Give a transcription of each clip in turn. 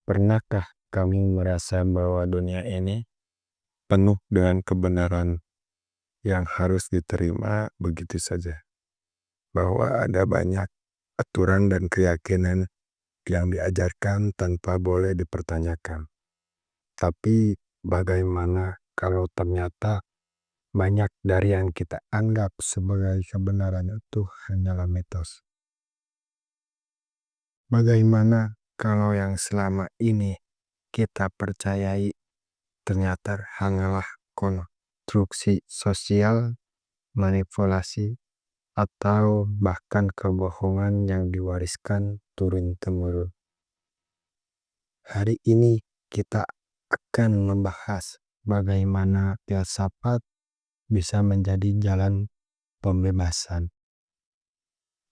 Pernahkah kamu merasa bahwa dunia ini penuh dengan kebenaran yang harus diterima begitu saja? Bahwa ada banyak aturan dan keyakinan yang diajarkan tanpa boleh dipertanyakan. Tapi bagaimana kalau ternyata banyak dari yang kita anggap sebagai kebenaran itu hanyalah mitos? Bagaimana kalau yang selama ini kita percayai ternyata hanyalah konstruksi sosial, manipulasi, atau bahkan kebohongan yang diwariskan turun-temurun. Hari ini kita akan membahas bagaimana filsafat bisa menjadi jalan pembebasan.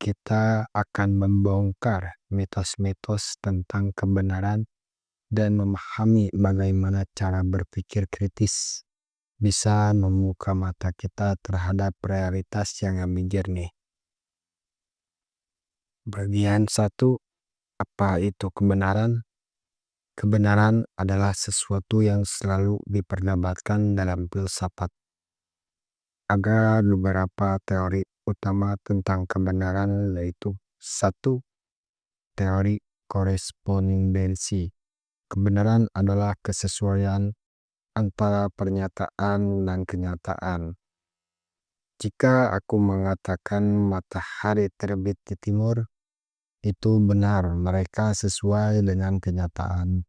Kita akan membongkar mitos-mitos tentang kebenaran dan memahami bagaimana cara berpikir kritis bisa membuka mata kita terhadap realitas yang lebih jernih. Bagian 1. Apa itu kebenaran? Kebenaran adalah sesuatu yang selalu diperdebatkan dalam filsafat. Ada beberapa teori utama tentang kebenaran, yaitu 1. Teori korespondensi. Kebenaran adalah kesesuaian antara pernyataan dan kenyataan. Jika aku mengatakan matahari terbit di timur, itu benar, mereka sesuai dengan kenyataan.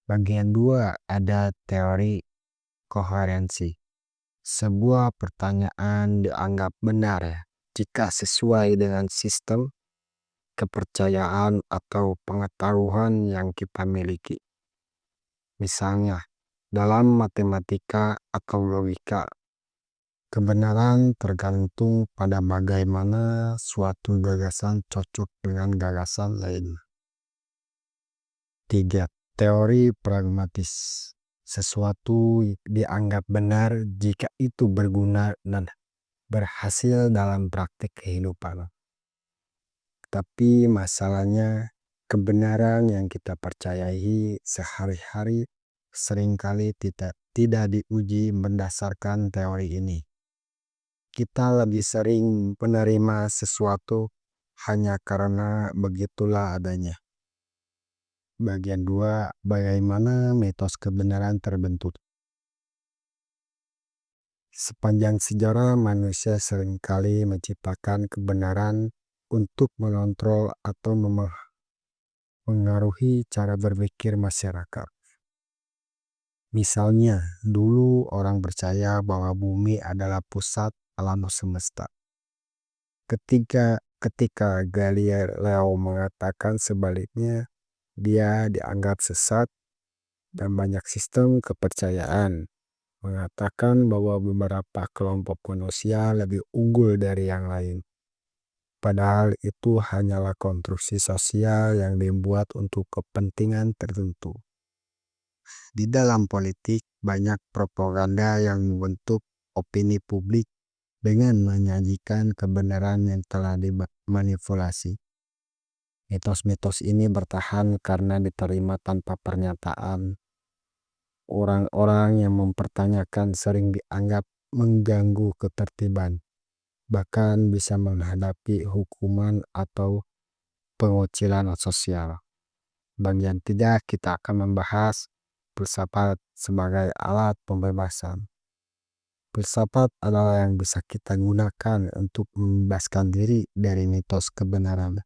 Bagian 2 ada teori koherensi. Sebuah pertanyaan dianggap benar jika sesuai dengan sistem, kepercayaan, atau pengetahuan yang kita miliki. Misalnya, dalam matematika atau logika, kebenaran tergantung pada bagaimana suatu gagasan cocok dengan gagasan lain. 3. Teori pragmatis. Sesuatu dianggap benar jika itu berguna dan berhasil dalam praktik kehidupan. Tapi masalahnya, kebenaran yang kita percayai sehari-hari seringkali tidak diuji berdasarkan teori ini. Kita lebih sering menerima sesuatu hanya karena begitulah adanya. Bagian 2, bagaimana mitos kebenaran terbentuk. Sepanjang sejarah, manusia seringkali menciptakan kebenaran untuk mengontrol atau mengaruhi cara berpikir masyarakat. Misalnya, dulu orang percaya bahwa bumi adalah pusat alam semesta. Ketika Galileo mengatakan sebaliknya, dia dianggap sesat, dan banyak sistem kepercayaan mengatakan bahwa beberapa kelompok manusia lebih unggul dari yang lain. Padahal itu hanyalah konstruksi sosial yang dibuat untuk kepentingan tertentu. Di dalam politik, banyak propaganda yang membentuk opini publik dengan menyajikan kebenaran yang telah dimanipulasi. Mitos-mitos ini bertahan karena diterima tanpa pernyataan. Orang-orang yang mempertanyakan sering dianggap mengganggu ketertiban, bahkan bisa menghadapi hukuman atau pengucilan sosial. Bagian 3 kita akan membahas filsafat sebagai alat pembebasan. Filsafat adalah yang bisa kita gunakan untuk membebaskan diri dari mitos kebenaran.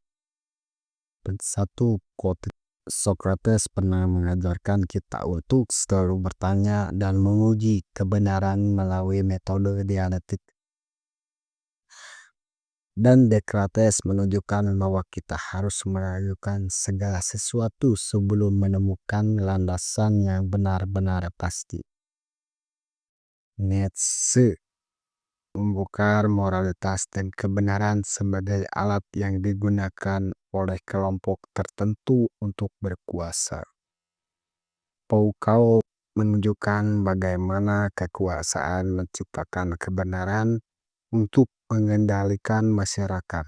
1. Quote, Socrates pernah mengajarkan kita untuk selalu bertanya dan menguji kebenaran melalui metode dialektik. Dan Descartes menunjukkan bahwa kita harus meragukan segala sesuatu sebelum menemukan landasan yang benar-benar pasti. Nietzsche membongkar moralitas dan kebenaran sebagai alat yang digunakan oleh kelompok tertentu untuk berkuasa. Foucault menunjukkan bagaimana kekuasaan menciptakan kebenaran untuk mengendalikan masyarakat.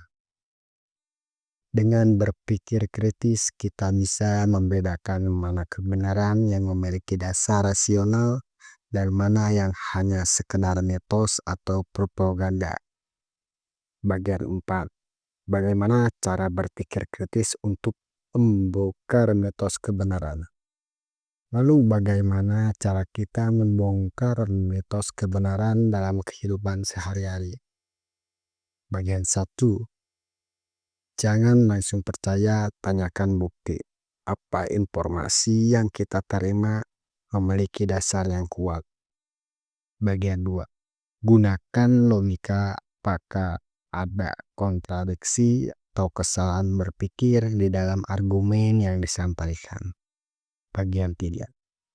Dengan berpikir kritis, kita bisa membedakan mana kebenaran yang memiliki dasar rasional dan mana yang hanya sekedar mitos atau propaganda. Bagian 4. Bagaimana cara berpikir kritis untuk membongkar mitos kebenaran? Lalu bagaimana cara kita membongkar mitos kebenaran dalam kehidupan sehari-hari? Bagian 1. Jangan langsung percaya, tanyakan bukti. Apa informasi yang kita terima memiliki dasar yang kuat? Bagian 2. Gunakan logika apakah ada kontradiksi atau kesalahan berpikir di dalam argumen yang disampaikan. Bagian 3.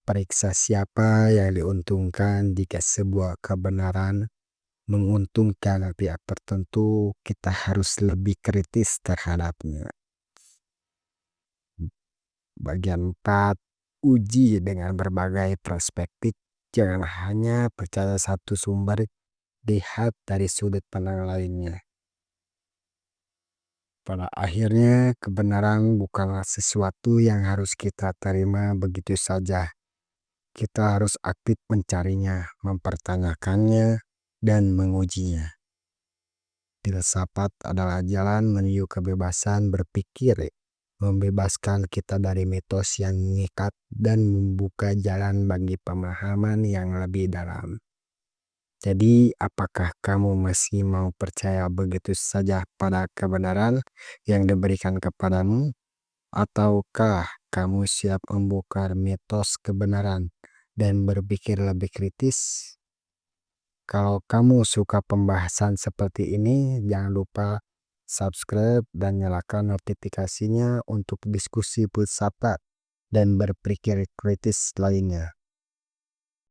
Periksa siapa yang diuntungkan jika sebuah kebenaran menguntungkan pihak tertentu, kita harus lebih kritis terhadapnya. Bagian 4. Uji dengan berbagai perspektif. Jangan hanya percaya satu sumber, lihat dari sudut pandang lainnya. Pada akhirnya, kebenaran bukanlah sesuatu yang harus kita terima begitu saja. Kita harus aktif mencarinya, mempertanyakannya, dan mengujinya. Filsafat adalah jalan menuju kebebasan berpikir, membebaskan kita dari mitos yang mengikat dan membuka jalan bagi pemahaman yang lebih dalam. Jadi, apakah kamu masih mau percaya begitu saja pada kebenaran yang diberikan kepadamu? Ataukah kamu siap membongkar mitos kebenaran dan berpikir lebih kritis? Kalau kamu suka pembahasan seperti ini, jangan lupa subscribe dan nyalakan notifikasinya untuk diskusi filsafat dan berpikir kritis lainnya.